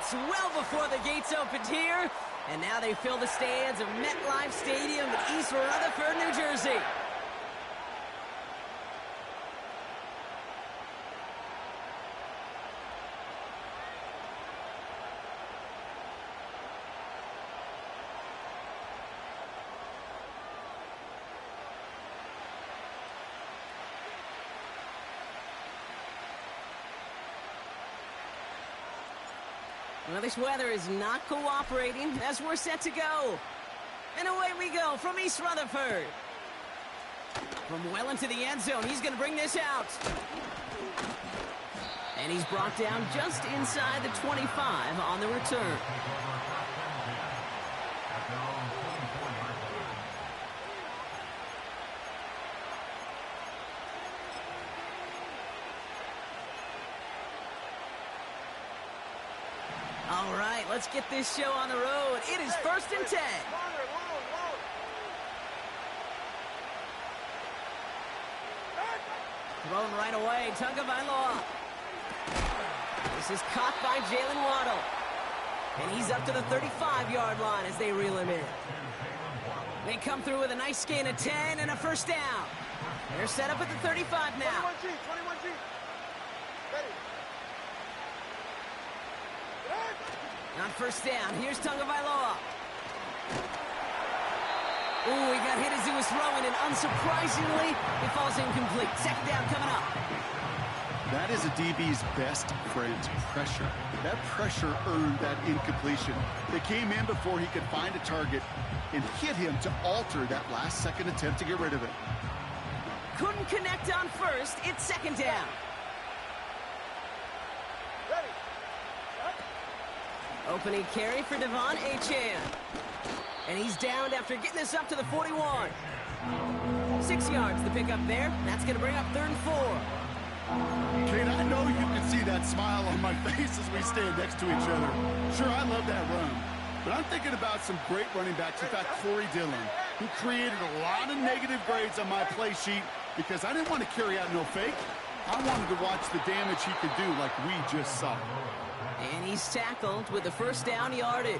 tickets well before the gates opened here, and now they fill the stands of MetLife Stadium in East Rutherford, New Jersey. Well, this weather is not cooperating as we're set to go. And away we go from East Rutherford. From well into the end zone, he's going to bring this out. And he's brought down just inside the 25 on the return. All right, let's get this show on the road. It is 1st and 10. Thrown right away, Tagovailoa. This is caught by Jalen Waddle. And he's up to the 35-yard line as they reel him in. They come through with a nice gain of 10 and a first down. They're set up at the 35 now. 21G. Ready. On first down, here's Tagovailoa. Ooh, he got hit as he was throwing, and unsurprisingly, he falls incomplete. Second down coming up. That is a DB's best friend, pressure. That pressure earned that incompletion. They came in before he could find a target and hit him to alter that last-second attempt to get rid of it. Couldn't connect on first. It's second down. Opening carry for Devon Achane. And he's downed after getting this up to the 41. 6 yards the pick up there. That's going to bring up 3rd and 4. Kate, I know you can see that smile on my face as we stand next to each other. Sure, I love that run. But I'm thinking about some great running backs. In fact, Corey Dillon, who created a lot of negative grades on my play sheet because I didn't want to carry out no fake. I wanted to watch the damage he could do like we just saw. And he's tackled with the first down yardage.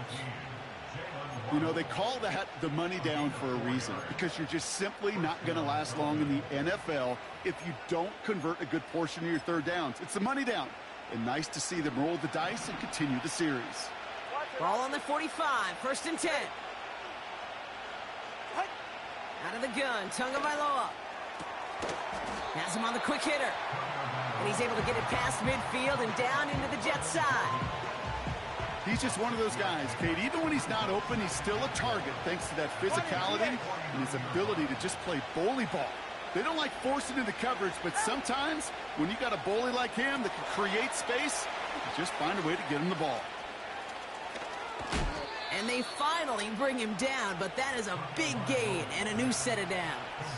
You know, they call that the money down for a reason, because you're just simply not going to last long in the NFL if you don't convert a good portion of your third downs. It's the money down. And nice to see them roll the dice and continue the series. Ball on the 45, 1st and 10. Out of the gun, Tagovailoa. Has him on the quick hitter. And he's able to get it past midfield and down into the Jets side. He's just one of those guys, Kate. Even when he's not open, he's still a target thanks to that physicality and his ability to just play bully ball. They don't like forcing into coverage, but sometimes when you got a bully like him that can create space, you just find a way to get him the ball. And they finally bring him down, but that is a big gain and a new set of downs.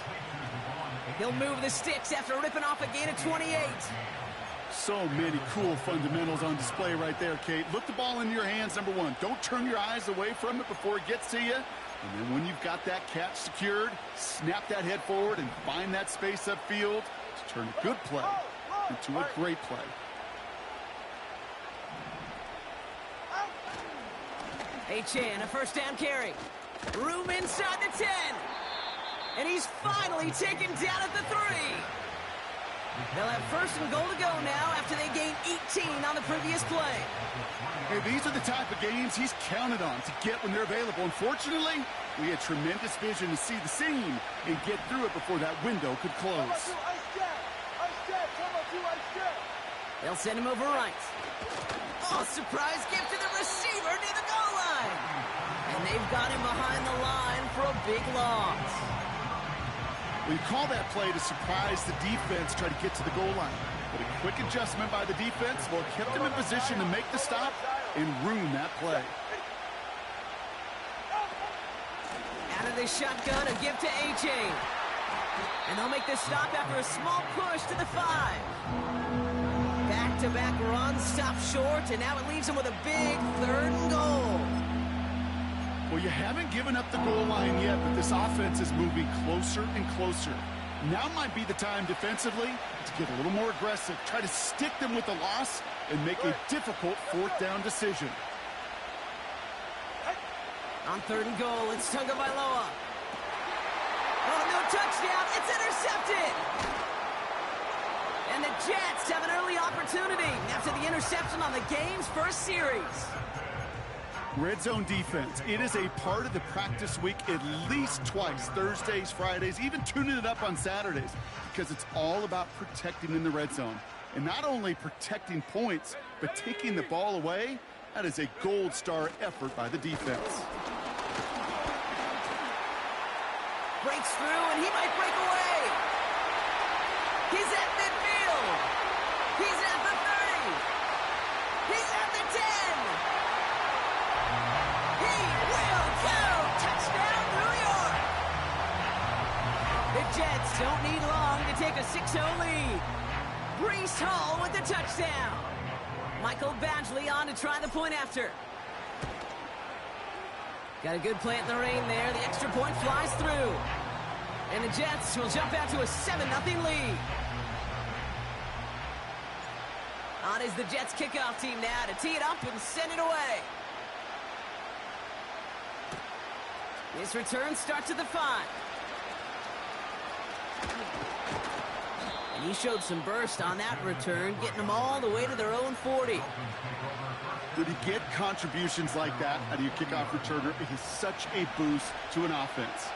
He'll move the sticks after ripping off a gain of 28. So many cool fundamentals on display right there, Kate. Look the ball into your hands, number one. Don't turn your eyes away from it before it gets to you. And then when you've got that catch secured, snap that head forward and find that space upfield to turn a good play into a great play. Achane, a first down carry. Room inside the 10. And he's finally taken down at the 3. They'll have 1st and goal to go now after they gained 18 on the previous play. Hey, these are the type of games he's counted on to get when they're available. Unfortunately, we had tremendous vision to see the seam and get through it before that window could close. They'll send him over right. Oh, surprise gift to the receiver near the goal line. And they've got him behind the line for a big loss. We call that play to surprise the defense, try to get to the goal line. But a quick adjustment by the defense, well, kept him in position to make the stop and ruin that play. Out of the shotgun, a give to Achane. And they'll make the stop after a small push to the 5. Back-to-back runs, stop short, and now it leaves him with a big 3rd and goal. Well, you haven't given up the goal line yet, but this offense is moving closer and closer. Now might be the time defensively to get a little more aggressive. Try to stick them with the loss and make a difficult fourth down decision. On 3rd and goal, it's Tagovailoa. Oh, no touchdown. It's intercepted. And the Jets have an early opportunity after the interception on the game's first series. Red zone defense. It is a part of the practice week at least twice, Thursdays, Fridays, even tuning it up on Saturdays, because it's all about protecting in the red zone. And not only protecting points, but taking the ball away. That is a gold star effort by the defense. Breaks through, and he might break away. He's at midfield. He's at the 30. He's at the 10. He will go. Touchdown, New York. The Jets don't need long to take a 6-0 lead. Brees Hall with the touchdown. Michael Badgley on to try the point after. Got a good plant in the rain there. The extra point flies through. And the Jets will jump out to a 7-0 lead. On is the Jets kickoff team now to tee it up and send it away. This return starts at the 5. And he showed some burst on that return, getting them all the way to their own 40. When you get contributions like that out of your kickoff returner, it is such a boost to an offense.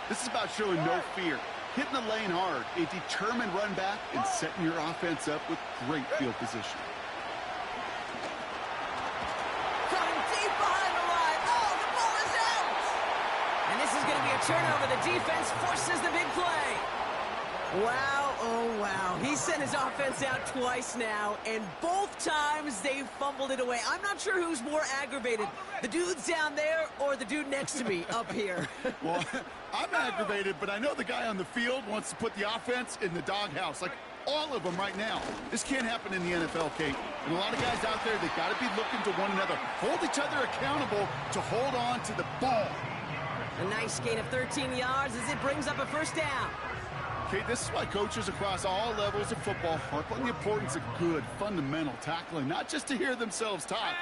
This is about showing no fear, hitting the lane hard, a determined run back, and setting your offense up with great field position. Coming deep behind the line. Oh, the ball is out! And this is going to be a turnover. The defense forces the big play. Wow, oh wow. He sent his offense out twice now, and both times they fumbled it away. I'm not sure who's more aggravated, the dudes down there or the dude next to me up here. Well, I'm aggravated, but I know the guy on the field wants to put the offense in the doghouse, like all of them right now. This can't happen in the NFL, Kate. And a lot of guys out there, they got to be looking to one another, hold each other accountable to hold on to the ball. A nice gain of 13 yards as it brings up a first down. Okay, this is why coaches across all levels of football harp on the importance of good, fundamental tackling, not just to hear themselves talk.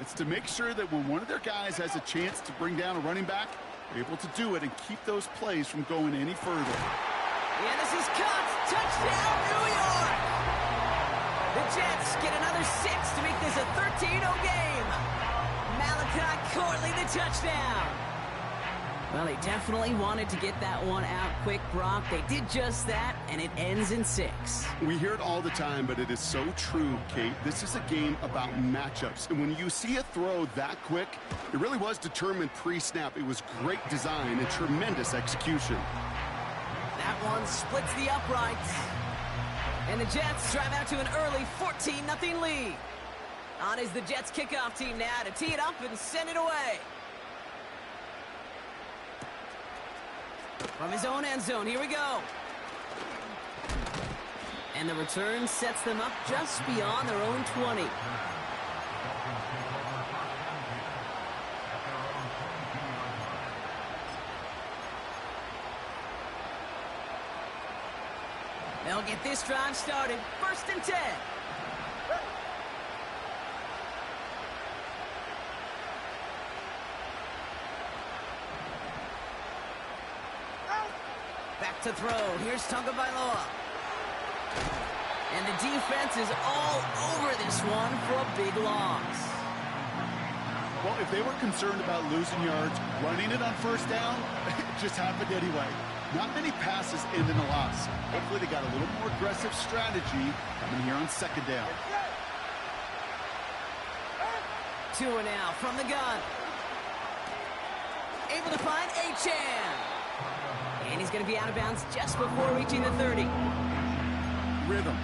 It's to make sure that when one of their guys has a chance to bring down a running back, they're able to do it and keep those plays from going any further. Yeah, this is caught. Touchdown, New York! The Jets get another 6 to make this a 13-0 game. Malachi Corley, the touchdown. Well, they definitely wanted to get that one out quick, Brock. They did just that, and it ends in 6. We hear it all the time, but it is so true, Kate. This is a game about matchups. And when you see a throw that quick, it really was determined pre-snap. It was great design and tremendous execution. That one splits the uprights. And the Jets drive out to an early 14-0 lead. On is the Jets kickoff team now to tee it up and send it away. From his own end zone, here we go. And the return sets them up just beyond their own 20. They'll get this drive started. 1st and 10. Back to throw. Here's Tagovailoa. And the defense is all over this one for a big loss. Well, if they were concerned about losing yards, running it on 1st down, it just happened anyway. Not many passes end in a loss. Hopefully they got a little more aggressive strategy coming here on 2nd down. 2 now from the gun. Able to find Achane. And he's going to be out of bounds just before reaching the 30. Rhythm.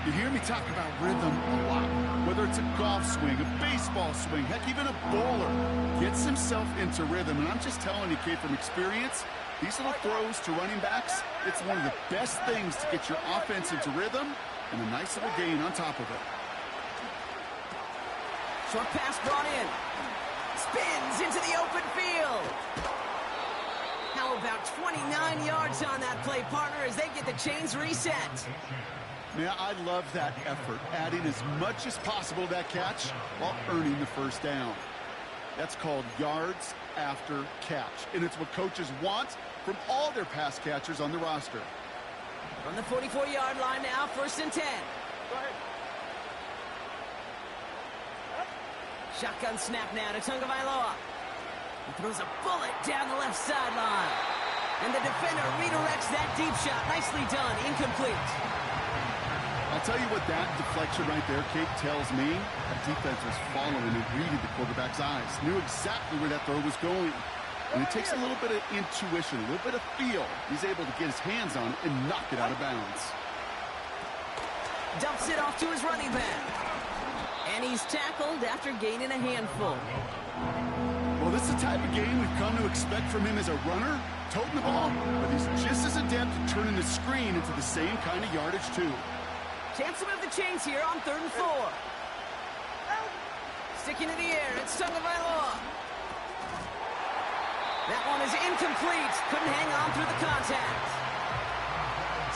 You hear me talk about rhythm a lot. Whether it's a golf swing, a baseball swing, heck, even a bowler gets himself into rhythm. And I'm just telling you, Kate, from experience, these little throws to running backs, it's one of the best things to get your offense into rhythm and a nice little gain on top of it. Short pass brought in. Spins into the open field. How about 29 yards on that play, partner, as they get the chains reset? Man, I love that effort, adding as much as possible to that catch while earning the first down. That's called yards after catch, and it's what coaches want from all their pass catchers on the roster. From the 44-yard line now, 1st and 10. Go ahead. Shotgun snap now to Tagovailoa. He throws a bullet down the left sideline. And the defender redirects that deep shot. Nicely done. Incomplete. I'll tell you what that deflection right there, Kate, tells me. That defense was following and reading the quarterback's eyes. Knew exactly where that throw was going. And it takes a little bit of intuition, a little bit of feel. He's able to get his hands on it and knock it out of bounds. Dumps it off to his running back. And he's tackled after gaining a handful. Well, this is the type of game we've come to expect from him as a runner, toting the ball, but he's just as adept at turning the screen into the same kind of yardage, too. Chance to move the chains here on 3rd and 4. Sticking in the air, it's Tagovailoa. That one is incomplete. Couldn't hang on through the contact.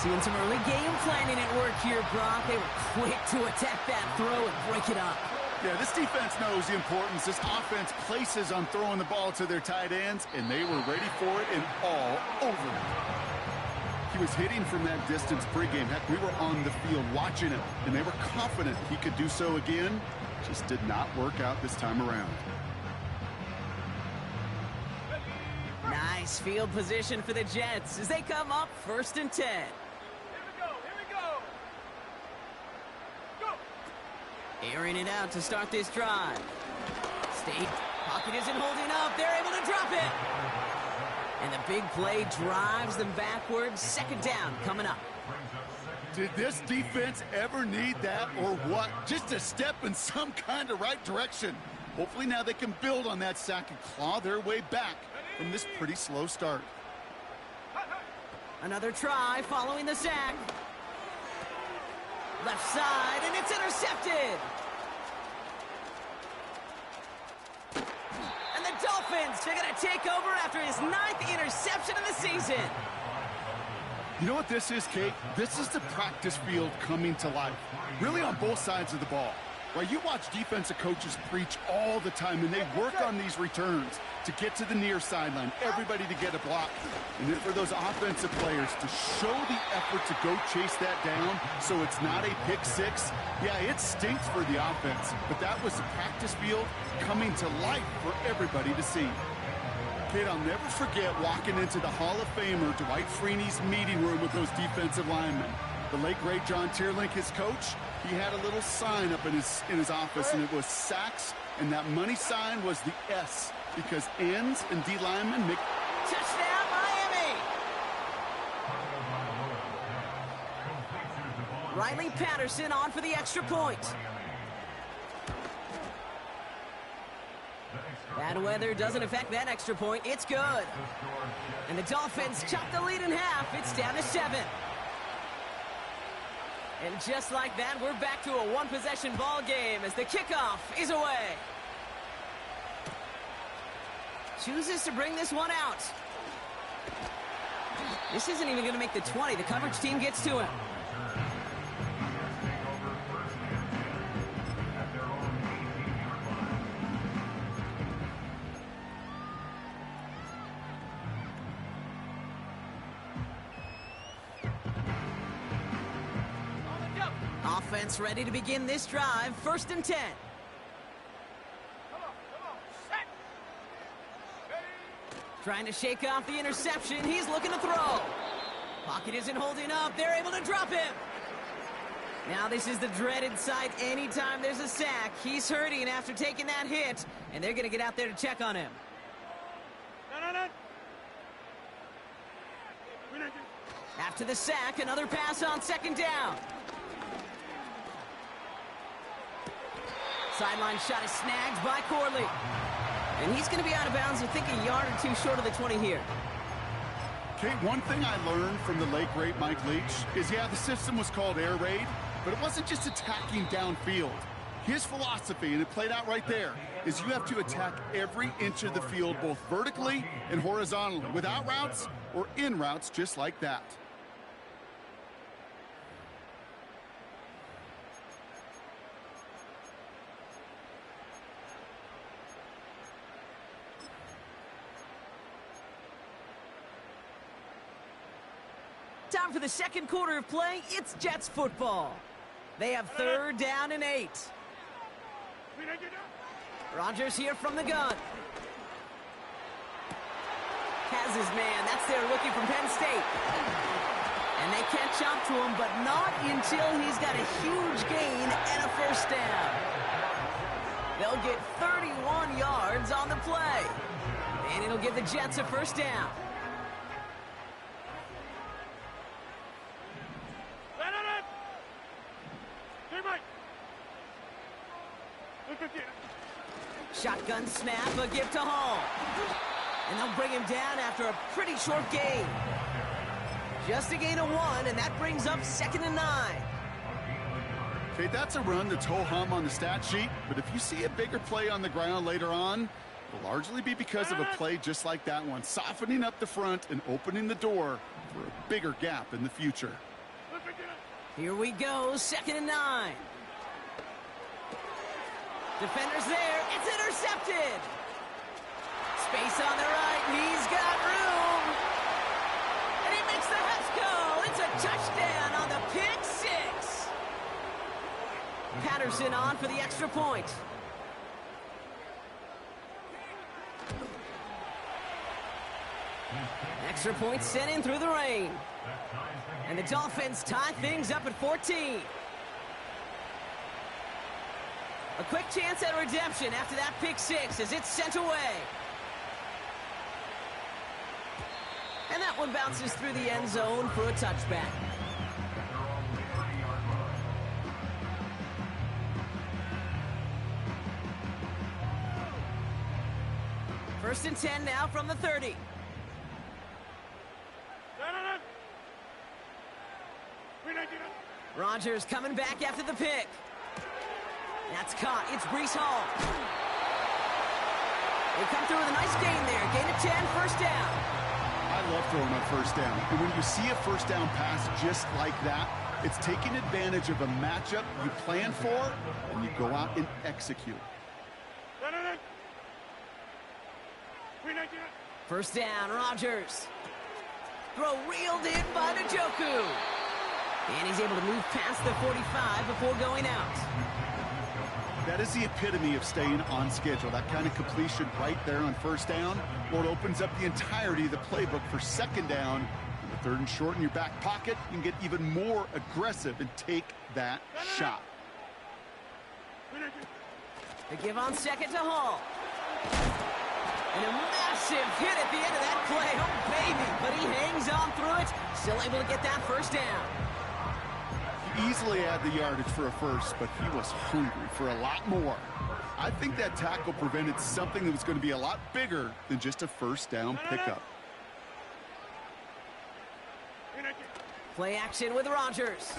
Seeing some early game planning at work here, Brock. They were quick to attack that throw and break it up. Yeah, this defense knows the importance this offense places on throwing the ball to their tight ends, and they were ready for it and all over it. He was hitting from that distance pregame. Heck, we were on the field watching him, and they were confident he could do so again. Just did not work out this time around. Nice field position for the Jets as they come up 1st and 10. Here we go. Airing it out to start this drive. State pocket isn't holding up. They're able to drop it. And the big play drives them backwards. 2nd down coming up. Did this defense ever need that or what? Just a step in some kind of right direction. Hopefully now they can build on that sack and claw their way back from this pretty slow start. Another try following the sack. Left side, and it's intercepted. And the Dolphins are going to take over after his 9th interception of the season. You know what this is, Kate? This is the practice field coming to life, really on both sides of the ball. Right, you watch defensive coaches preach all the time, and they work on these returns to get to the near sideline, everybody to get a block. And then for those offensive players to show the effort to go chase that down so it's not a pick six, yeah, it stinks for the offense, but that was the practice field coming to life for everybody to see. Kid, I'll never forget walking into the Hall of Famer Dwight Freeney's meeting room with those defensive linemen. The late, great John Tierlink, his coach, he had a little sign up in his office, and it was sacks, and that money sign was the S, because ends and D linemen make... Touchdown, Miami! Riley Patterson on for the extra point. Bad weather doesn't affect that extra point. It's good. And the Dolphins chop the lead in half. It's down to 7. And just like that, we're back to a one-possession ball game as the kickoff is away. Chooses to bring this one out. This isn't even going to make the 20. The coverage team gets to him. Offense ready to begin this drive. 1st and 10. Come on. Set. Ready. Trying to shake off the interception. He's looking to throw. Pocket isn't holding up. They're able to drop him. Now this is the dreaded sight anytime there's a sack. He's hurting after taking that hit, and they're going to get out there to check on him. No. After the sack, another pass on 2nd down. Sideline shot is snagged by Corley. And he's going to be out of bounds, I think, a yard or two short of the 20 here. Kate, one thing I learned from the late, great Mike Leach is, yeah, the system was called air raid, but it wasn't just attacking downfield. His philosophy, and it played out right there, is you have to attack every inch of the field, both vertically and horizontally, with out routes or in routes just like that. Time for the second quarter of play. It's Jets football. They have 3rd down and 8. Rodgers here from the gun. Has his man. That's their rookie from Penn State. And they catch up to him, but not until he's got a huge gain and a first down. They'll get 31 yards on the play. And it'll give the Jets a first down. Shotgun snap, a give to Hall. And they'll bring him down after a pretty short gain. Just a gain of 1, and that brings up 2nd and 9. Okay, that's a run that's ho-hum on the stat sheet, but if you see a bigger play on the ground later on, it'll largely be because of a play just like that one, softening up the front and opening the door for a bigger gap in the future. Here we go, 2nd and 9. Defenders there, it's intercepted. Space on the right, he's got room. And he makes the Husk go. It's a touchdown on the pick 6. Patterson on for the extra point. Extra point sent in through the rain. And the Dolphins tie things up at 14. A quick chance at redemption after that pick 6 as it's sent away. And that one bounces through the end zone for a touchback. First and 10 now from the 30. Rodgers coming back after the pick. That's caught. It's Breece Hall. They come through with a nice gain there. Gain of 10, first down. I love throwing on first down. And when you see a first down pass just like that, it's taking advantage of a matchup you plan for, and you go out and execute. First down, Rodgers. Throw reeled in by Njoku. And he's able to move past the 45 before going out. That is the epitome of staying on schedule. That kind of completion right there on first down. Well, it opens up the entirety of the playbook for second down. And the 3rd and short in your back pocket, you can get even more aggressive and take that shot. They give on second to Hall. And a massive hit at the end of that play. Oh, baby. But he hangs on through it. Still able to get that first down. Easily had the yardage for a first, but he was hungry for a lot more. I think that tackle prevented something that was going to be a lot bigger than just a first down pickup. Play action with Rodgers.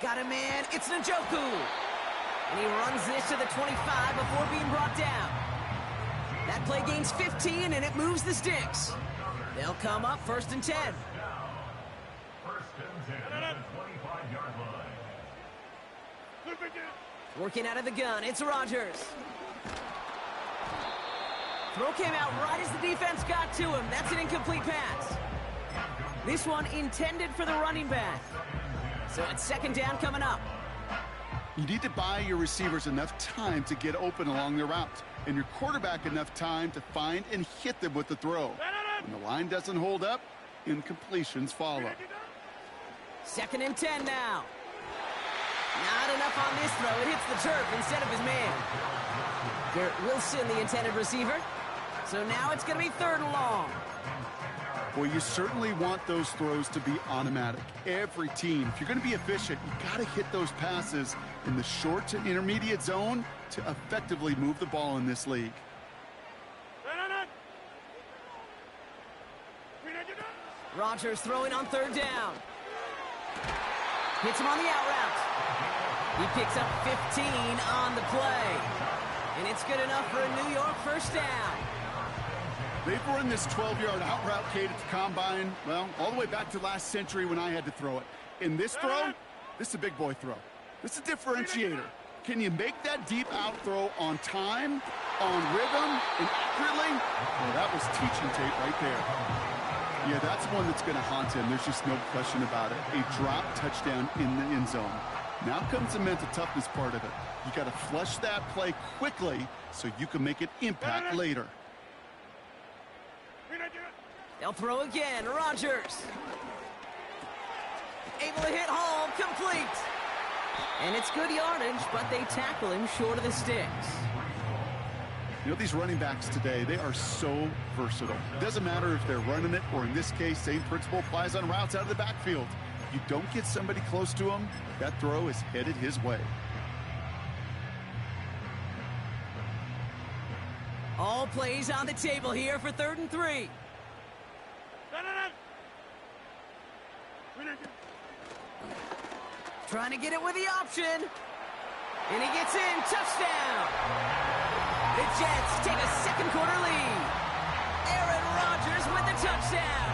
Got a man. It's Njoku. And he runs this to the 25 before being brought down. That play gains 15, and it moves the sticks. They'll come up 1st and 10. Working out of the gun, it's Rodgers. Throw came out right as the defense got to him. That's an incomplete pass. This one intended for the running back. So it's 2nd down coming up. You need to buy your receivers enough time to get open along their route, and your quarterback enough time to find and hit them with the throw. When the line doesn't hold up, incompletions follow. 2nd and 10 now. Not enough on this throw. It hits the turf instead of his man. Garrett Wilson, the intended receiver. So now it's going to be 3rd and long. Well, you certainly want those throws to be automatic. Every team, if you're going to be efficient, you got to hit those passes in the short to intermediate zone to effectively move the ball in this league. Rodgers throwing on 3rd down. Hits him on the out route. He picks up 15 on the play. And it's good enough for a New York first down. They've run this 12-yard out route, Kate, at the combine, well, all the way back to last century when I had to throw it. In this throw, this is a big boy throw. This is a differentiator. Can you make that deep out throw on time, on rhythm, and accurately? Well, that was teaching tape right there. Yeah, that's one that's going to haunt him. There's just no question about it. A drop touchdown in the end zone. Now comes the mental toughness part of it. You got to flush that play quickly so you can make an impact later. They'll throw again. Rodgers. Able to hit home. Complete. And it's good yardage, but they tackle him short of the sticks. You know, these running backs today, they are so versatile. It doesn't matter if they're running it, or in this case, same principle applies on routes out of the backfield. You don't get somebody close to him, that throw is headed his way. All plays on the table here for 3rd and 3. Trying to get it with the option. And he gets in. Touchdown. The Jets take a second quarter lead. Aaron Rodgers with the touchdown.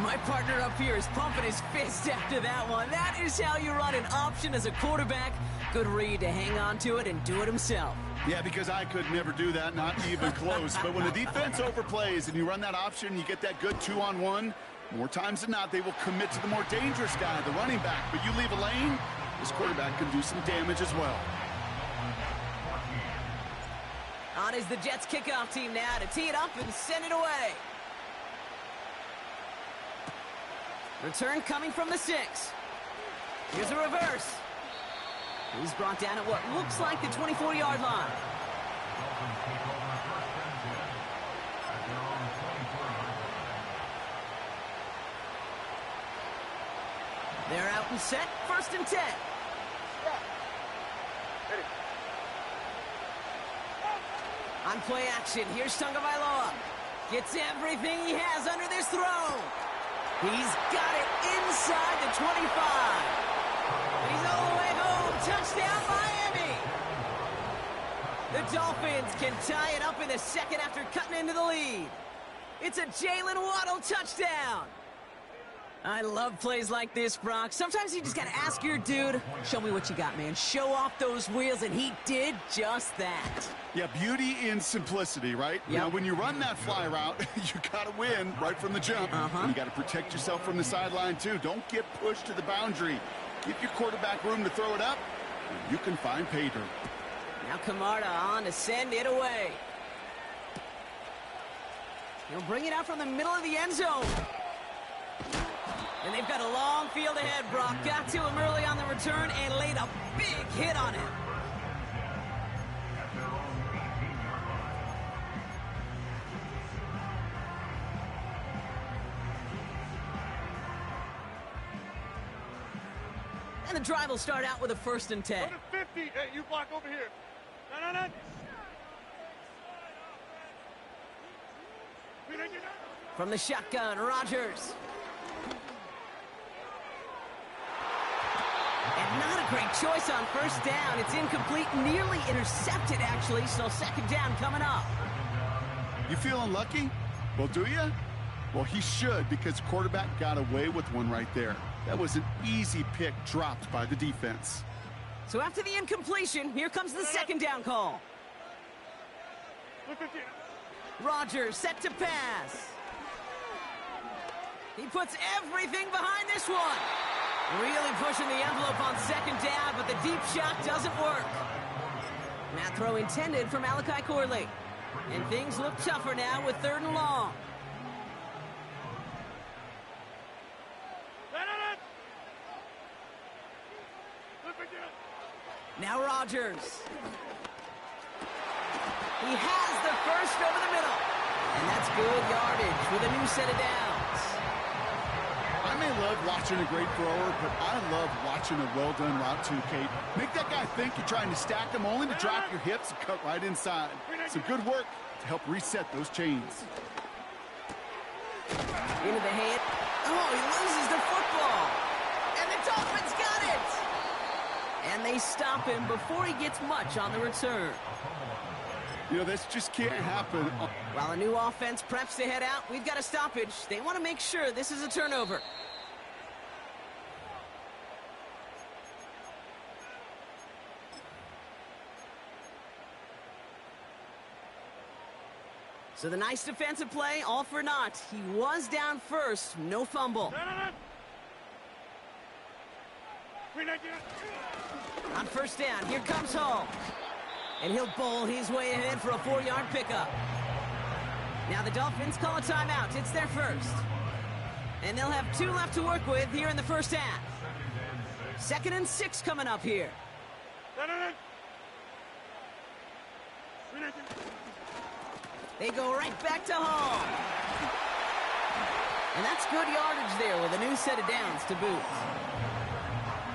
My partner up here is pumping his fist after that one. That is how you run an option as a quarterback. Good read to hang on to it and do it himself. Yeah, because I could never do that, not even close. But when the defense overplays and you run that option, you get that good 2-on-1, more times than not, they will commit to the more dangerous guy, the running back. But you leave a lane, this quarterback can do some damage as well. On is the Jets kickoff team now to tee it up and send it away. Return coming from the 6. Here's a reverse. He's brought down at what looks like the 24-yard line. They're out and set. 1st and 10. On play action, here's Tagovailoa. Gets everything he has under this throw. He's got it inside the 25. He's all the way home. Touchdown, Miami. The Dolphins can tie it up in the second after cutting into the lead. It's a Jalen Waddle touchdown. I love plays like this, Brock. Sometimes you just got to ask your dude, show me what you got, man. Show off those wheels, and he did just that. Yeah, beauty in simplicity, right? Yep. Now, when you run that fly route, you got to win right from the jump. And you got to protect yourself from the sideline, too. Don't get pushed to the boundary. Give your quarterback room to throw it up, and you can find pay dirt. Now Camarda on to send it away. He'll bring it out from the middle of the end zone. And they've got a long field ahead, Brock. Got to him early on the return and laid a big hit on him. And the drive will start out with a 1st and 10. Go to 50. Hey, you block over here. No. From the shotgun, Rodgers. And not a great choice on 1st down. It's incomplete, nearly intercepted, actually, so 2nd down coming up. You feeling lucky? Well, do you? Well, he should, because quarterback got away with one right there. That was an easy pick dropped by the defense. So after the incompletion, here comes the 2nd down call. Rodgers set to pass. He puts everything behind this one. Really pushing the envelope on 2nd down, but the deep shot doesn't work. That throw intended for Malachi Corley. And things look tougher now with 3rd and long. Now Rodgers. He has the 1st over the middle. And that's good yardage with a new set of downs. I may love watching a great thrower, but I love watching a well-done route too, Kate. Make that guy think you're trying to stack him only to drop your hips and cut right inside. Some good work to help reset those chains. Into the hand. Oh, he loses the football. And the Dolphins got it. And they stop him before he gets much on the return. You know, this just can't happen. While a new offense preps to head out, we've got a stoppage. They want to make sure this is a turnover. So the nice defensive play, all for naught. He was down first, no fumble. On first down, here comes Hall. And he'll bowl his way ahead for a 4-yard pickup. Now the Dolphins call a timeout. It's their first. And they'll have 2 left to work with here in the first half. 2nd and 6 coming up here. They go right back to Hall. And that's good yardage there with a new set of downs to boot.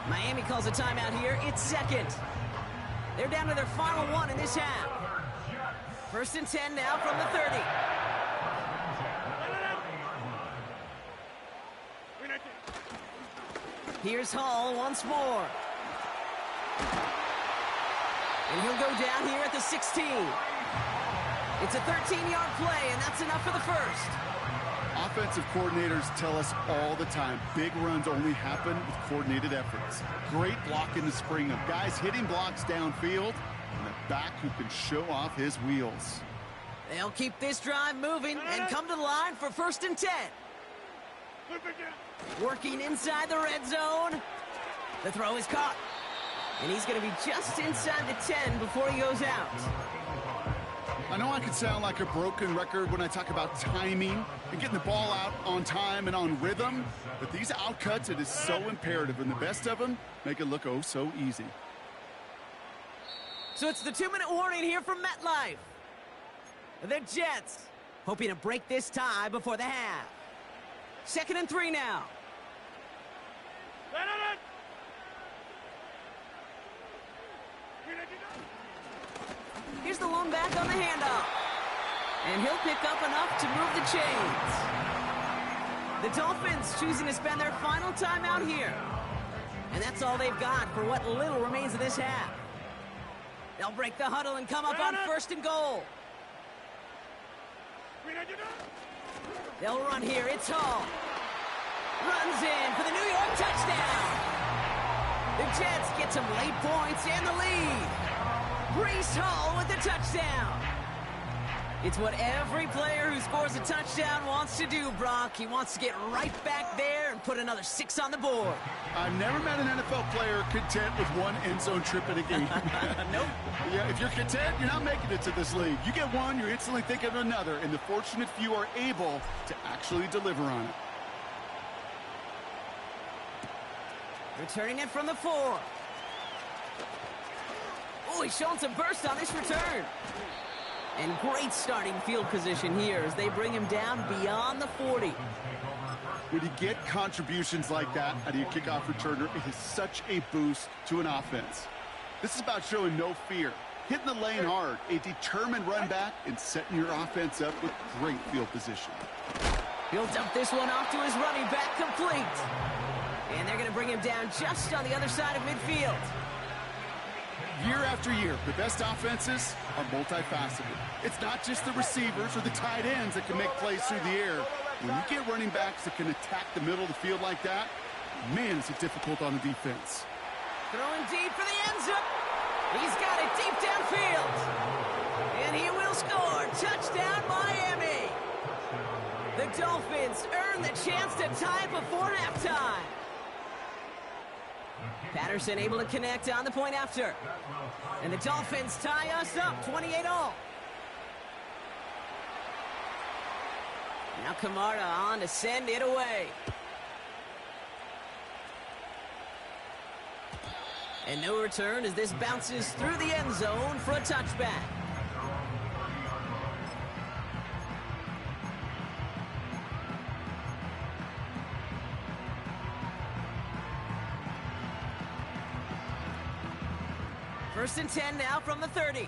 Miami calls a timeout here. It's 2nd. They're down to their final 1 in this half. 1st and 10 now from the 30. Here's Hall once more. And he'll go down here at the 16. It's a 13-yard play, and that's enough for the first. Offensive coordinators tell us all the time, big runs only happen with coordinated efforts. Great block in the spring of guys hitting blocks downfield, and a back who can show off his wheels. They'll keep this drive moving and come to the line for 1st and 10. Working inside the red zone. The throw is caught. And he's going to be just inside the 10 before he goes out. I know I can sound like a broken record when I talk about timing and getting the ball out on time and on rhythm, but these outcuts, it is so imperative, and the best of them make it look oh so easy. So it's the 2-minute warning here from MetLife. The Jets hoping to break this tie before the half. 2nd and 3 now. Here's the lone back on the handoff. And he'll pick up enough to move the chains. The Dolphins choosing to spend their final timeout here. And that's all they've got for what little remains of this half. They'll break the huddle and come up on 1st and goal. They'll run here. It's Hall. Runs in for the New York touchdown. The Jets get some late points and the lead. Breece Hall with the touchdown. It's what every player who scores a touchdown wants to do, Brock. He wants to get right back there and put another 6 on the board. I've never met an NFL player content with one end zone trip in a game. Nope. Yeah, if you're content, you're not making it to this league. You get one, you're instantly thinking of another, and the fortunate few are able to actually deliver on it. Returning it from the 4. Oh, he's showing some burst on this return. And great starting field position here as they bring him down beyond the 40. When you get contributions like that out of your kickoff returner, it is such a boost to an offense. This is about showing no fear, hitting the lane hard, a determined run back, and setting your offense up with great field position. He'll dump this one off to his running back, complete. And they're going to bring him down just on the other side of midfield. Year after year, the best offenses are multifaceted. It's not just the receivers or the tight ends that can make plays through the air. When you get running backs that can attack the middle of the field like that, man, is it difficult on the defense. Throwing deep for the end zone. He's got it deep downfield. And he will score. Touchdown, Miami. The Dolphins earn the chance to tie before halftime. Patterson able to connect on the point after. And the Dolphins tie us up 28-all. Now Kamara on to send it away. And no return as this bounces through the end zone for a touchback. First and 10 now from the 30.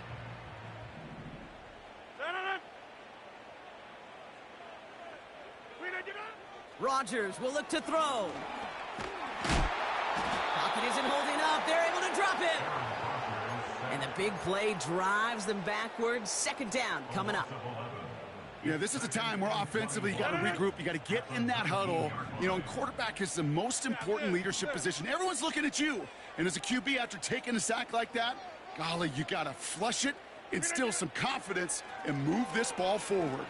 Rodgers will look to throw. Pocket isn't holding up. They're able to drop it. And the big play drives them backwards. 2nd down coming up. Yeah, this is a time where offensively you got to regroup. You got to get in that huddle. You know, and quarterback is the most important leadership position. Everyone's looking at you. And as a QB, after taking a sack like that, golly, you got to flush it instill some confidence, and move this ball forward.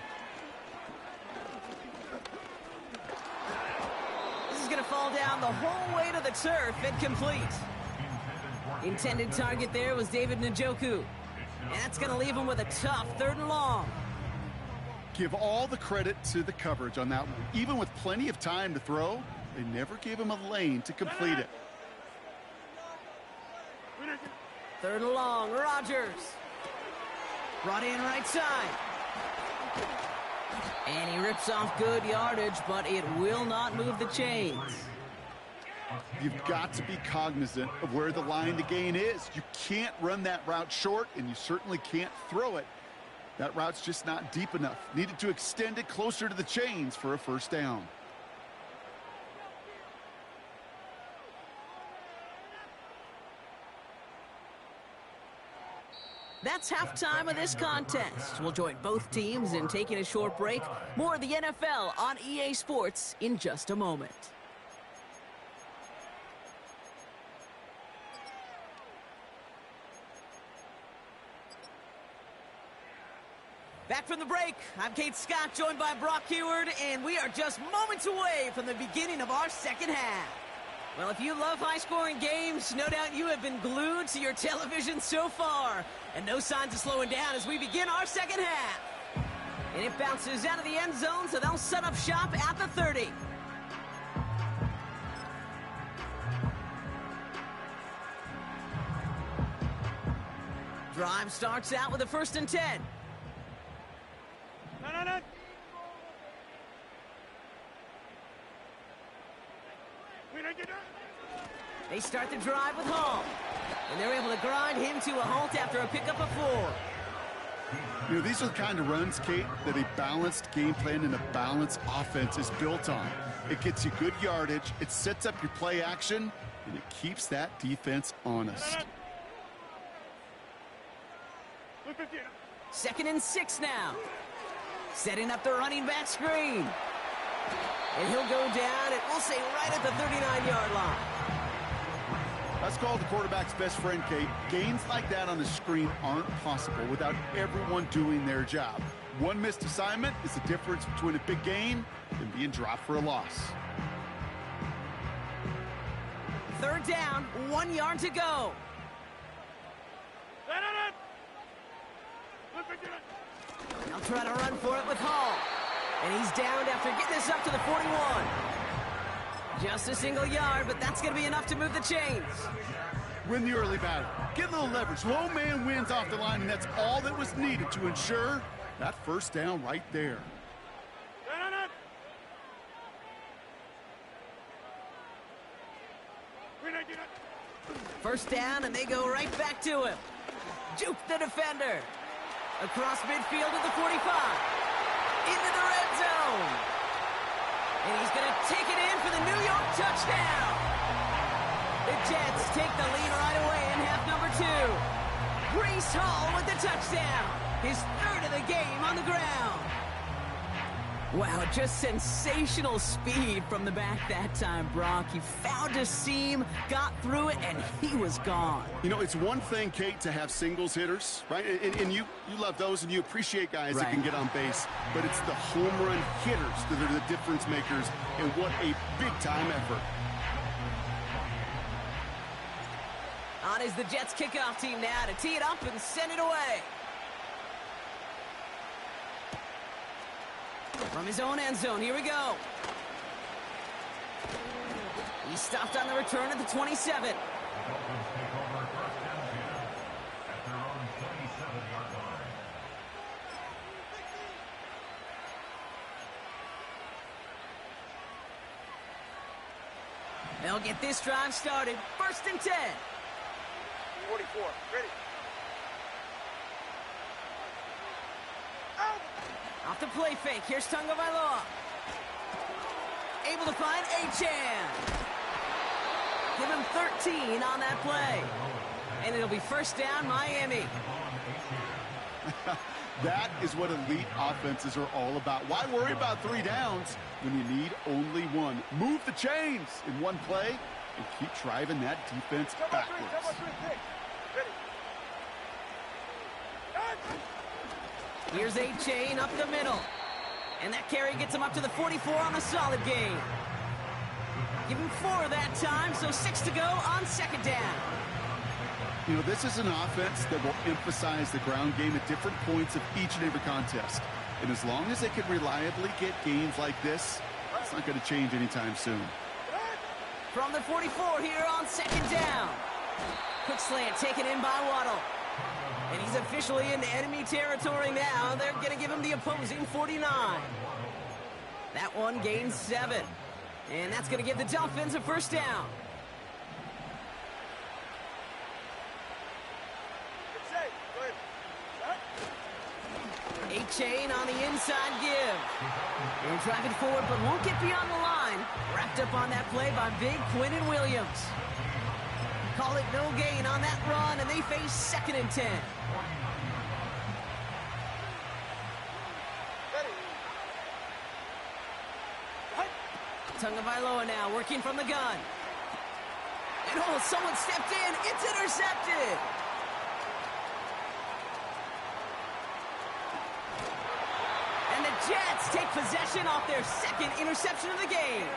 This is going to fall down the whole way to the turf and complete. Intended target there was David Njoku. And that's going to leave him with a tough 3rd and long. Give all the credit to the coverage on that one. Even with plenty of time to throw, they never gave him a lane to complete it. 3rd and long, Rodgers. Brought in right side. And he rips off good yardage, but it will not move the chains. You've got to be cognizant of where the line to gain is. You can't run that route short, and you certainly can't throw it. That route's just not deep enough. Needed to extend it closer to the chains for a 1st down. That's halftime of this contest. We'll join both teams in taking a short break. More of the NFL on EA Sports in just a moment. Back from the break, I'm Kate Scott, joined by Brock Heward, and we are just moments away from the beginning of our 2nd half. Well, if you love high-scoring games, no doubt you have been glued to your television so far. And no signs of slowing down as we begin our 2nd half. And it bounces out of the end zone, so they'll set up shop at the 30. Drive starts out with a 1st and 10. No. They start the drive with Hall. And they're able to grind him to a halt after a pickup of 4. You know, these are the kind of runs, Kate, that a balanced game plan and a balanced offense is built on. It gets you good yardage, it sets up your play action, and it keeps that defense honest. 2nd and 6 now. Setting up the running back screen. And he'll go down, and we'll say right at the 39-yard line. That's called the quarterback's best friend, Kate. Gains like that on the screen aren't possible without everyone doing their job. One missed assignment is the difference between a big gain and being dropped for a loss. 3rd down, 1 yard to go. They'll try to run for it with Hall. And he's downed after getting this up to the 41. Just a single yard, but that's going to be enough to move the chains. Win the early battle. Get a little leverage. Low man wins off the line, and that's all that was needed to ensure that 1st down right there. 1st down, and they go right back to him. Juke the defender. Across midfield to the 45. Into the red zone. And he's going to take it in for the New York touchdown. The Jets take the lead right away in half number 2. Breece Hall with the touchdown. His 3rd of the game on the ground. Wow, just sensational speed from the back that time, Brock. He found a seam, got through it, and he was gone. You know, it's one thing, Kate, to have singles hitters, right? And you love those, and you appreciate guys that can get on base. But it's the home run hitters that are the difference makers, and what a big-time effort. On is the Jets kickoff team now to tee it up and send it away. From his own end zone, here we go. He stopped on the return at the 27. They'll get this drive started. 1st and 10. 44, ready. Off the play fake. Here's Tagovailoa. Able to find Achane. Give him 13 on that play. And it'll be 1st down, Miami. That is what elite offenses are all about. Why worry about 3 downs when you need only 1? Move the chains in one play and keep driving that defense backwards. Here's A-Chain up the middle. And that carry gets him up to the 44 on the solid gain. Give him 4 that time, so 6 to go on second down. You know, this is an offense that will emphasize the ground game at different points of each and every contest. And as long as they can reliably get gains like this, it's not going to change anytime soon. From the 44 here on second down. Quick slant taken in by Waddle. And he's officially in enemy territory now. They're going to give him the opposing 49. That one gains 7. And that's going to give the Dolphins a first down. A-Chain on the inside give. They're driving forward, but won't get beyond the line. Wrapped up on that play by big Quinnen Williams. Call it no gain on that run, and they face 2nd and 10. Tagovailoa now working from the gun. And oh, someone stepped in. It's intercepted. And the Jets take possession off their 2nd interception of the game.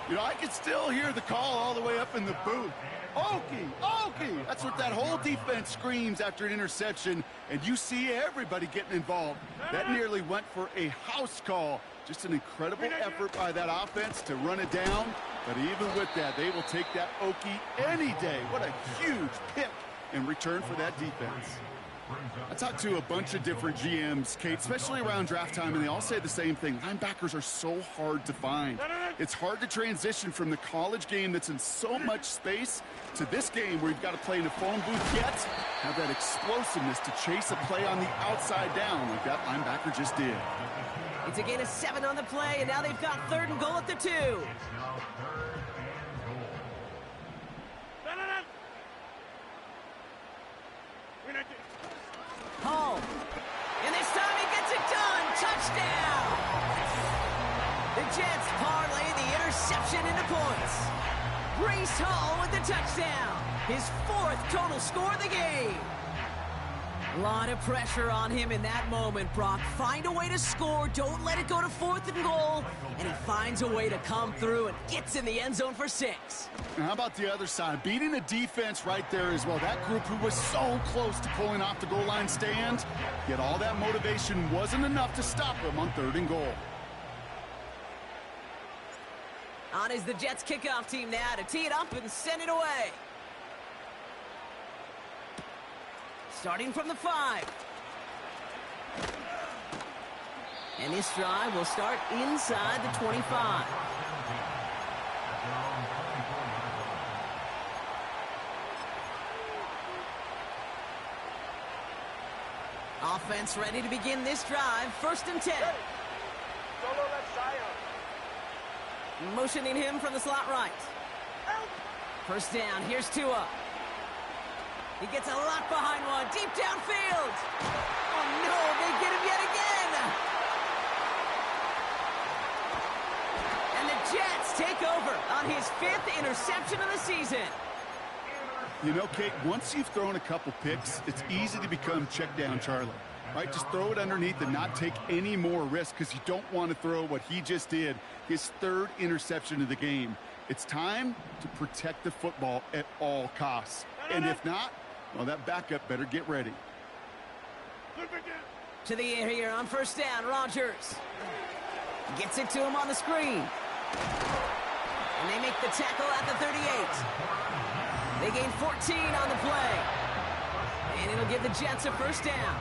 You know, I can still hear the call all the way up in the booth. Okie, Okie! That's what that whole defense screams after an interception, and you see everybody getting involved. That nearly went for a house call. Just an incredible effort by that offense to run it down, but even with that, they will take that Okie any day. What a huge pick in return for that defense. I talked to a bunch of different GMs, Kate, especially around draft time, and they all say the same thing. Linebackers are so hard to find. It's hard to transition from the college game that's in so much space to this game where you've got to play in a phone booth yet have that explosiveness to chase a play on the outside down like that linebacker just did. It's a gain of 7 on the play, and now they've got 3rd and goal at the 2. Hall. And this time he gets it done. Touchdown. The Jets parlay the interception into points. Breece Hall with the touchdown. His 4th total score of the game. A lot of pressure on him in that moment, Brock. Find a way to score. Don't let it go to 4th and goal. And he finds a way to come through and gets in the end zone for 6. And how about the other side? Beating the defense right there as well. That group who was so close to pulling off the goal line stand, yet all that motivation wasn't enough to stop him on 3rd and goal. On is the Jets kickoff team now to tee it up and send it away. Starting from the 5. And this drive will start inside the 25. Offense ready to begin this drive. 1st and 10. Solo left side. Motioning him from the slot right. First down. Here's Tua. He gets a lot behind one. Deep downfield. Oh, no. They get him yet again. And the Jets take over on his 5th interception of the season. You know, Kate, once you've thrown a couple picks, it's easy to become check down Charlie, right? Just throw it underneath and not take any more risk because you don't want to throw what he just did, his 3rd interception of the game. It's time to protect the football at all costs. And if not, well, that backup better get ready. To the air here on 1st down, Rodgers. Gets it to him on the screen. And they make the tackle at the 38. They gain 14 on the play. And it'll give the Jets a first down.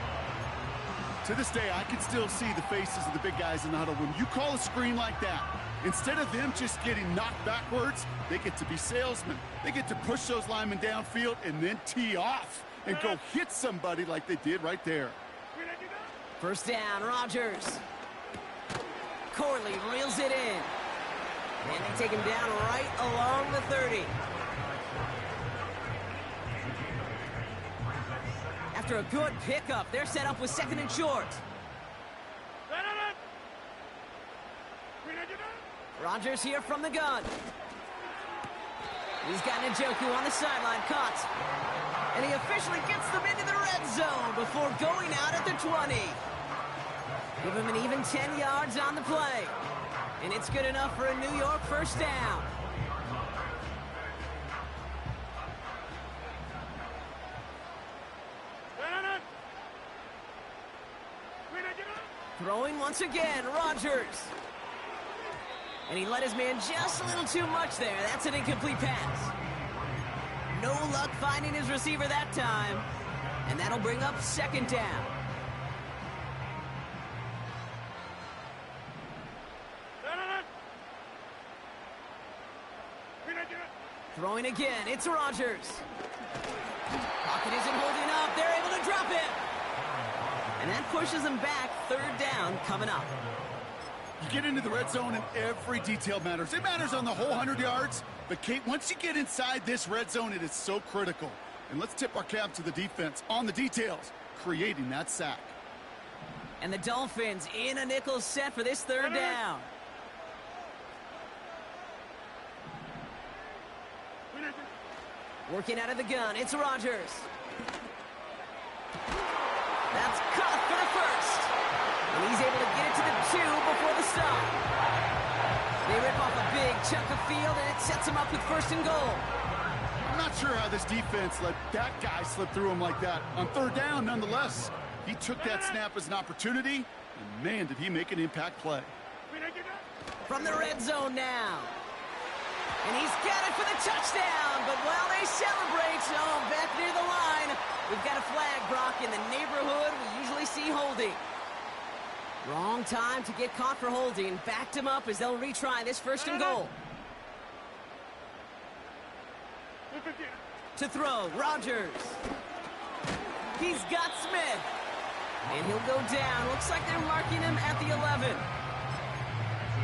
To this day, I can still see the faces of the big guys in the huddle. When you call a screen like that, instead of them just getting knocked backwards, they get to be salesmen. They get to push those linemen downfield and then tee off and go hit somebody like they did right there. First down, Rodgers. Corley reels it in. And they take him down right along the 30. After a good pickup, they're set up with 2nd and short. Rodgers here from the gun. He's got Njoku on the sideline, caught. And he officially gets them into the red zone before going out at the 20. Give him an even 10 yards on the play. And it's good enough for a New York first down. Throwing once again, Rodgers. And he let his man just a little too much there. That's an incomplete pass. No luck finding his receiver that time. And that'll bring up second down. Throwing again, it's Rodgers. Pocket isn't holding up. They're able to drop it. And that pushes them back. Third down coming up. You get into the red zone and every detail matters. It matters on the whole 100 yards. But, Kate, once you get inside this red zone, it is so critical. And let's tip our cap to the defense on the details, creating that sack. And the Dolphins in a nickel set for this third down. Working out of the gun, it's Rodgers. That's caught for the first. And he's able to get it to the 2 before the stop. They rip off a big chunk of field, and it sets them up with first and goal. I'm not sure how this defense let that guy slip through him like that. On third down, nonetheless, he took that snap as an opportunity, and man, did he make an impact play. From the red zone now. And he's got it for the touchdown, but while they celebrate, back near the line, we've got a flag, Brock, in the neighborhood we usually see holding. Wrong time to get caught for holding. Backed him up as they'll retry this first and goal. To throw, Rodgers. He's got Smith. And he'll go down. Looks like they're marking him at the 11.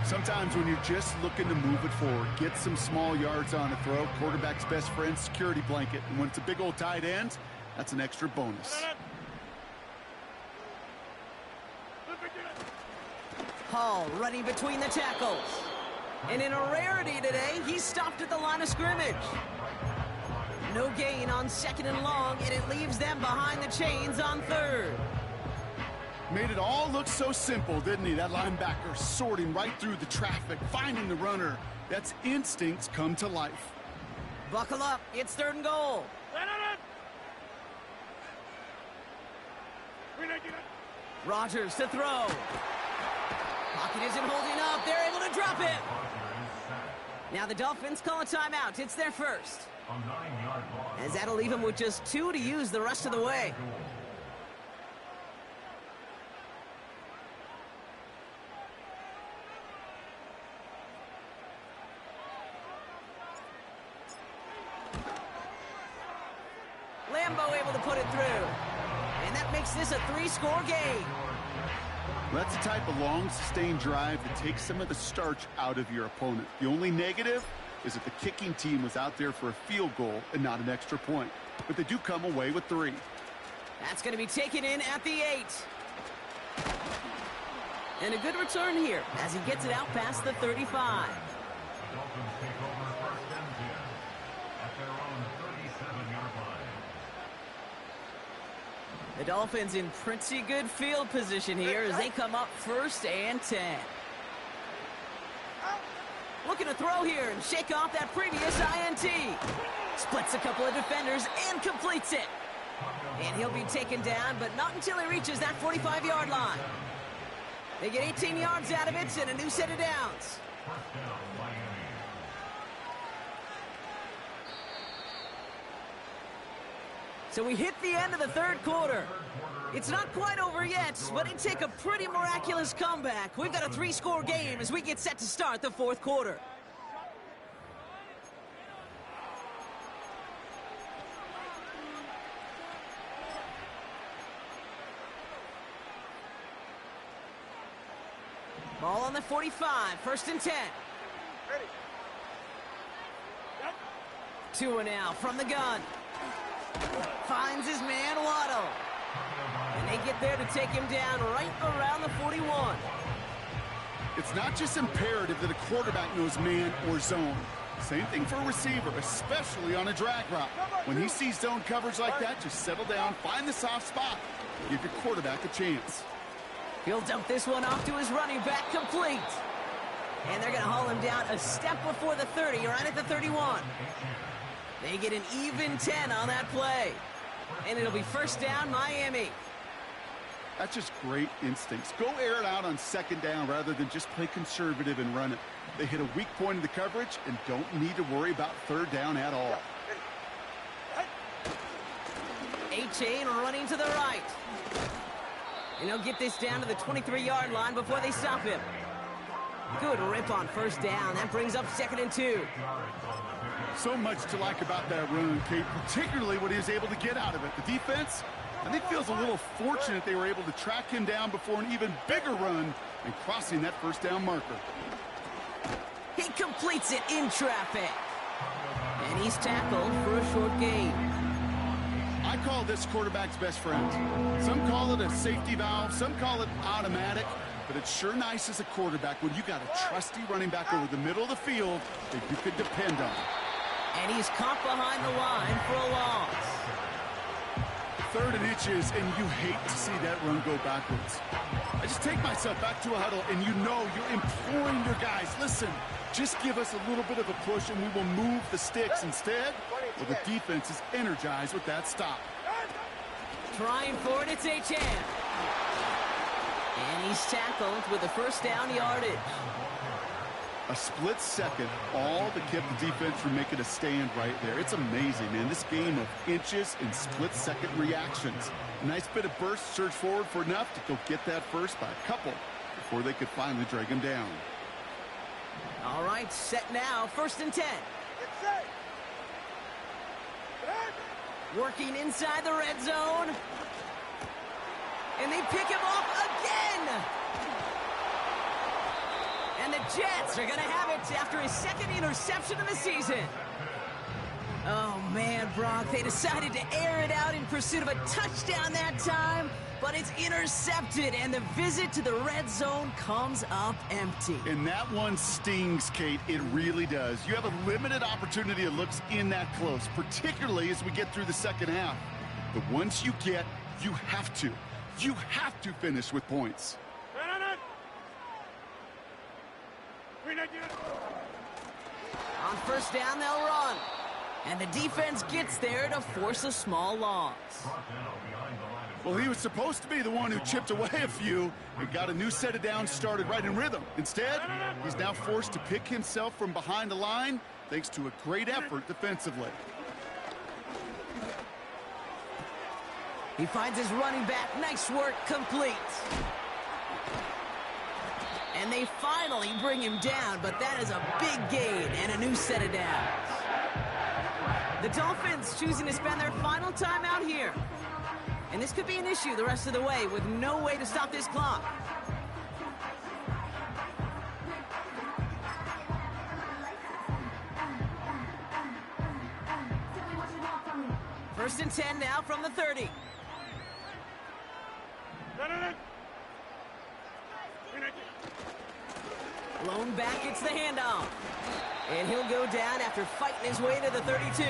Sometimes when you're just looking to move it forward, get some small yards on a throw, quarterback's best friend, security blanket. And when it's a big old tight end, that's an extra bonus. Hall running between the tackles. And in a rarity today, he's stopped at the line of scrimmage. No gain on second and long, and it leaves them behind the chains on third. Made it all look so simple, didn't he? That linebacker sorting right through the traffic, finding the runner. That's instincts come to life. Buckle up. It's third and goal. Rodgers to throw. Pocket isn't holding up. They're able to drop it. Now the Dolphins call a timeout. It's their first. As that'll leave them with just 2 to use the rest of the way. Lambeau able to put it through. And that makes this a 3-score game. That's the type of long, sustained drive that takes some of the starch out of your opponent. The only negative is that the kicking team was out there for a field goal and not an extra point. But they do come away with 3. That's going to be taken in at the 8. And a good return here as he gets it out past the 35. The Dolphins in pretty good field position here as they come up first and 10. Looking to throw here and shake off that previous INT. Splits a couple of defenders and completes it. And he'll be taken down, but not until he reaches that 45-yard line. They get 18 yards out of it and a new set of downs. So we hit the end of the third quarter. It's not quite over yet, but it'd take a pretty miraculous comeback. We've got a 3-score game as we get set to start the fourth quarter. Ball on the 45, first and 10. Ready. Yep. Tua now from the gun. Finds his man, Waddle. And they get there to take him down right around the 41. It's not just imperative that a quarterback knows man or zone. Same thing for a receiver, especially on a drag route. When he sees zone coverage like that, just settle down, find the soft spot, give your quarterback a chance. He'll dump this one off to his running back, complete. And they're going to haul him down a step before the 30, right at the 31. They get an even 10 on that play. And it'll be first down, Miami. That's just great instincts. Go air it out on second down rather than just play conservative and run it. They hit a weak point in the coverage and don't need to worry about third down at all. A-Chain running to the right. And he'll get this down to the 23-yard line before they stop him. Good rip on first down. That brings up 2nd and 2. So much to like about that run, Kate, particularly what he was able to get out of it. The defense, I think, feels a little fortunate they were able to track him down before an even bigger run and crossing that first down marker. He completes it in traffic. And he's tackled for a short gain. I call this quarterback's best friend. Some call it a safety valve, some call it automatic, but it's sure nice as a quarterback when you got a trusty running back over the middle of the field that you could depend on. And he's caught behind the line for a loss. 3rd and inches, and you hate to see that run go backwards. I just take myself back to a huddle, and you know you're imploring your guys, listen, just give us a little bit of a push, and we will move the sticks. Instead, well, the defense is energized with that stop. Trying for it, it's A-Chan. And he's tackled with the first down yardage. A split second, all that kept the defense from making a stand right there. It's amazing, man. This game of inches and split-second reactions. A nice bit of burst, surge forward for enough to go get that first by a couple before they could finally drag him down. All right, set now, 1st and 10. Working inside the red zone. And they pick him off again. And the Jets are going to have it after his 2nd interception of the season. Oh, man, Brock, they decided to air it out in pursuit of a touchdown that time, but it's intercepted, and the visit to the red zone comes up empty. And that one stings, Kate. It really does. You have a limited opportunity that looks in that close, particularly as we get through the second half. But once you get, you have to finish with points. On first down, they'll run. And the defense gets there to force a small loss. Well, he was supposed to be the one who chipped away a few and got a new set of downs started right in rhythm. Instead, he's now forced to pick himself from behind the line thanks to a great effort defensively. He finds his running back. Nice work, complete. And they finally bring him down, but that is a big gain and a new set of downs. The Dolphins choosing to spend their final time out here. And this could be an issue the rest of the way with no way to stop this clock. First and 10 now from the 30. Blown back, it's the handoff. And he'll go down after fighting his way to the 32.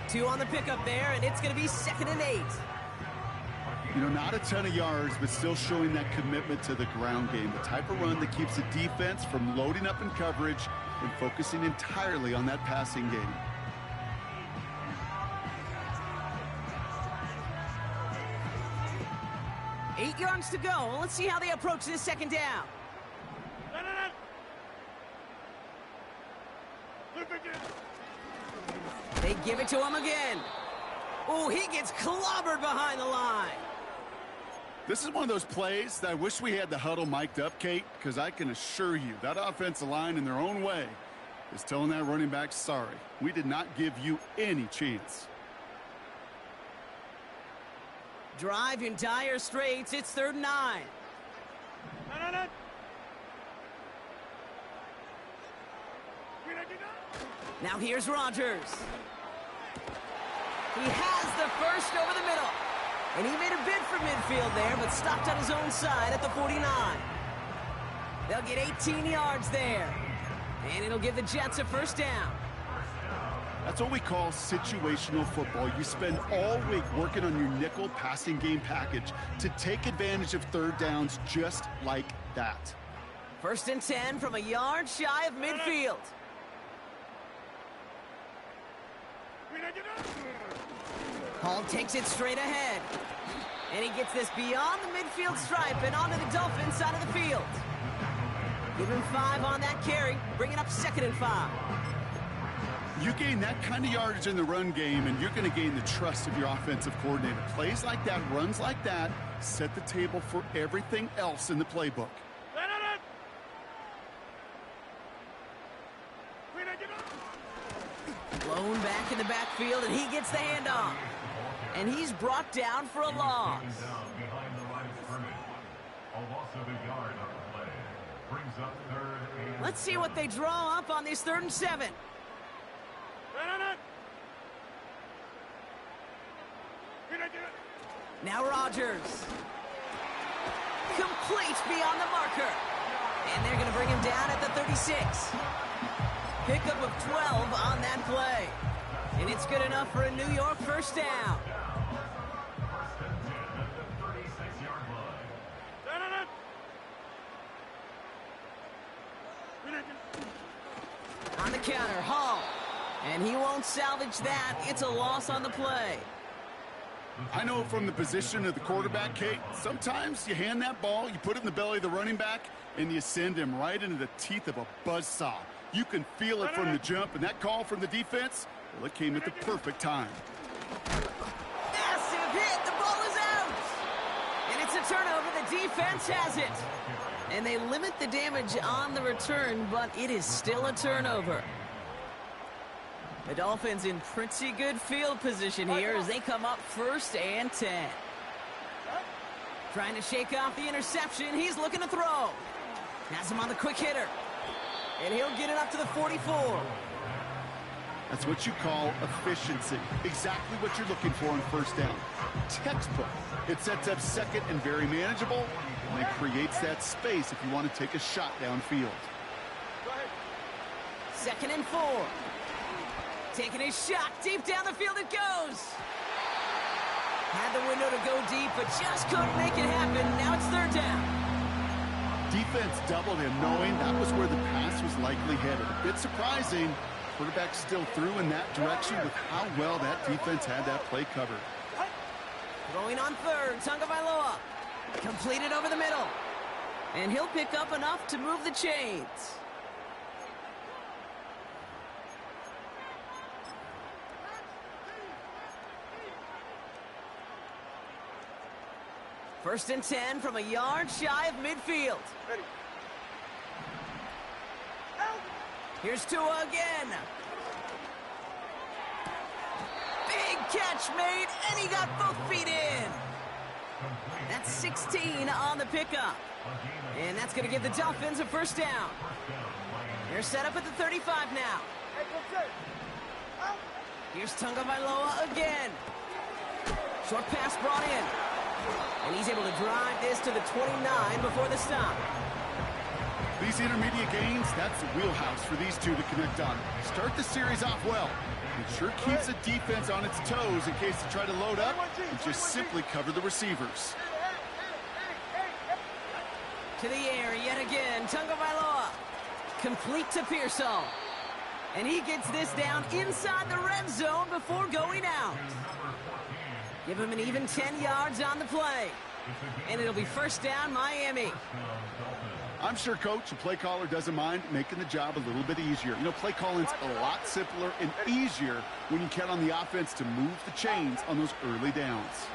2 on the pickup there, and it's going to be 2nd and 8. You know, not a ton of yards, but still showing that commitment to the ground game. The type of run that keeps the defense from loading up in coverage and focusing entirely on that passing game. Eight yards to go. Let's see how they approach this second down. They give it to him again. Oh, he gets clobbered behind the line. This is one of those plays that I wish we had the huddle mic'd up, Kate, because I can assure you that offensive line in their own way is telling that running back, sorry, we did not give you any chance. Drive in dire straits. It's 3rd and 9. Now here's Rodgers. He has the first over the middle. And he made a bid for midfield there, but stopped on his own side at the 49. They'll get 18 yards there. And it'll give the Jets a first down. That's what we call situational football. You spend all week working on your nickel passing game package to take advantage of third downs just like that. 1st and 10 from a yard shy of midfield. Hall takes it straight ahead. And he gets this beyond the midfield stripe and onto the Dolphins side of the field. Give him 5 on that carry, bring it up 2nd and 5. You gain that kind of yardage in the run game, and you're going to gain the trust of your offensive coordinator. Plays like that, runs like that, set the table for everything else in the playbook. Blown back in the backfield, and he gets the handoff. And he's brought down for a loss. Let's see what they draw up on this 3rd and 7. Now Rodgers. Complete beyond the marker. And they're going to bring him down at the 36. Pickup of 12 on that play. And it's good enough for a New York first down. On the counter, Hall. And he won't salvage that. It's a loss on the play. I know from the position of the quarterback, Kate, sometimes you hand that ball, you put it in the belly of the running back, and you send him right into the teeth of a buzzsaw. You can feel it from the jump, and that call from the defense, well, it came at the perfect time. Massive hit. The ball is out. And it's a turnover. The defense has it. And they limit the damage on the return, but it is still a turnover. The Dolphins in pretty good field position here as they come up 1st and 10. Trying to shake off the interception. He's looking to throw. Has him on the quick hitter. And he'll get it up to the 44. That's what you call efficiency. Exactly what you're looking for on 1st down. Textbook. It sets up 2nd and very manageable, and it creates that space if you want to take a shot downfield. 2nd and 4. Taking a shot deep down the field it goes. Had the window to go deep, but just couldn't make it happen. Now it's 3rd down. Defense doubled him, knowing that was where the pass was likely headed. A bit surprising. Quarterback still threw in that direction with how well that defense had that play covered. Throwing on 3rd, Tagovailoa. Completed over the middle. And he'll pick up enough to move the chains. First and 10 from a yard shy of midfield. Ready. Here's Tua again. Big catch made, and he got both feet in. That's 16 on the pickup. And that's going to give the Dolphins a first down. They're set up at the 35 now. Here's Tagovailoa again. Short pass brought in. And he's able to drive this to the 29 before the stop. These intermediate gains, that's the wheelhouse for these two to connect on. Start the series off well. It sure keeps the defense on its toes in case they try to load up and just simply cover the receivers. To the air yet again, Tagovailoa. Complete to Pearsall. And he gets this down inside the red zone before going out. Give him an even 10 yards on the play. And it'll be first down, Miami. I'm sure Coach, the play caller, doesn't mind making the job a little bit easier. You know, play calling's a lot simpler and easier when you count on the offense to move the chains on those early downs.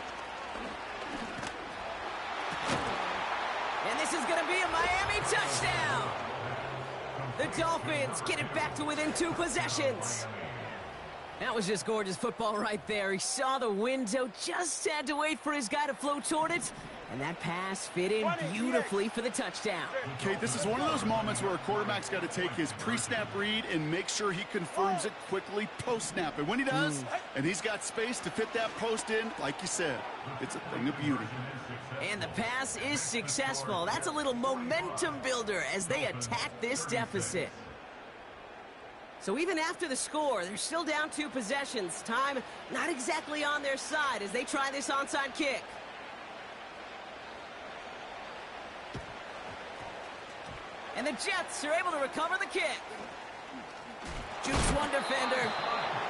And this is going to be a Miami touchdown. The Dolphins get it back to within 2 possessions. That was just gorgeous football right there. He saw the window, just had to wait for his guy to flow toward it, and that pass fit in beautifully for the touchdown. Okay, this is one of those moments where a quarterback's got to take his pre-snap read and make sure he confirms it quickly post-snap. And when he does, and he's got space to fit that post in, like you said, it's a thing of beauty. And the pass is successful. That's a little momentum builder as they attack this deficit. So even after the score, they're still down 2 possessions. Time not exactly on their side as they try this onside kick. And the Jets are able to recover the kick. Jukes one defender,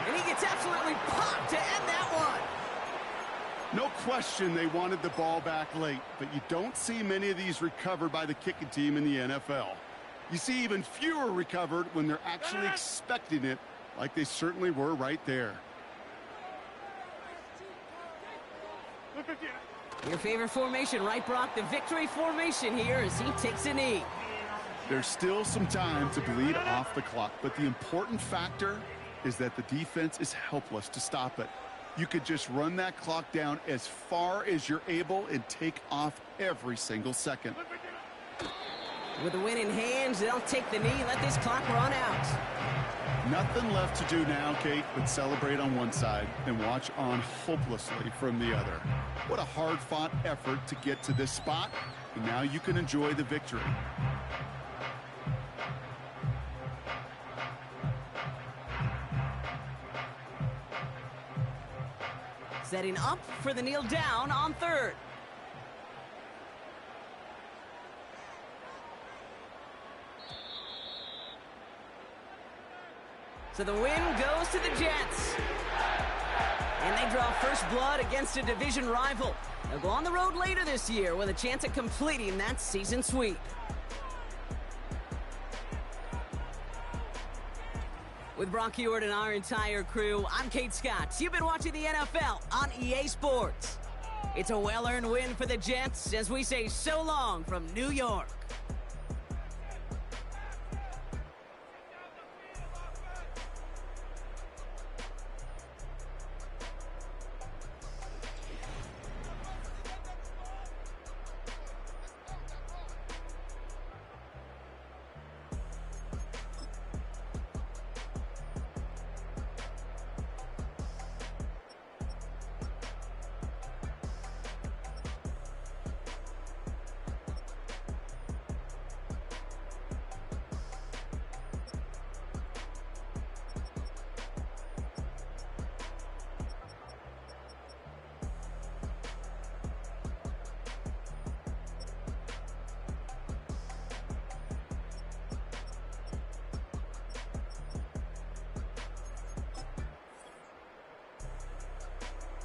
and he gets absolutely popped to end that one. No question they wanted the ball back late, but you don't see many of these recovered by the kicking team in the NFL. You see even fewer recovered when they're actually expecting it, like they certainly were right there. Your favorite formation, right, Brock? The victory formation here as he takes a knee. There's still some time to bleed off the clock, but the important factor is that the defense is helpless to stop it. You could just run that clock down as far as you're able and take off every single second. With the win in hand, they'll take the knee, let this clock run out. Nothing left to do now, Kate, but celebrate on one side and watch on hopelessly from the other. What a hard-fought effort to get to this spot, and now you can enjoy the victory. Setting up for the kneel down on third. So the win goes to the Jets. And they draw first blood against a division rival. They'll go on the road later this year with a chance at completing that season sweep. With Brock Ewart and our entire crew, I'm Kate Scott. You've been watching the NFL on EA Sports. It's a well-earned win for the Jets as we say so long from New York.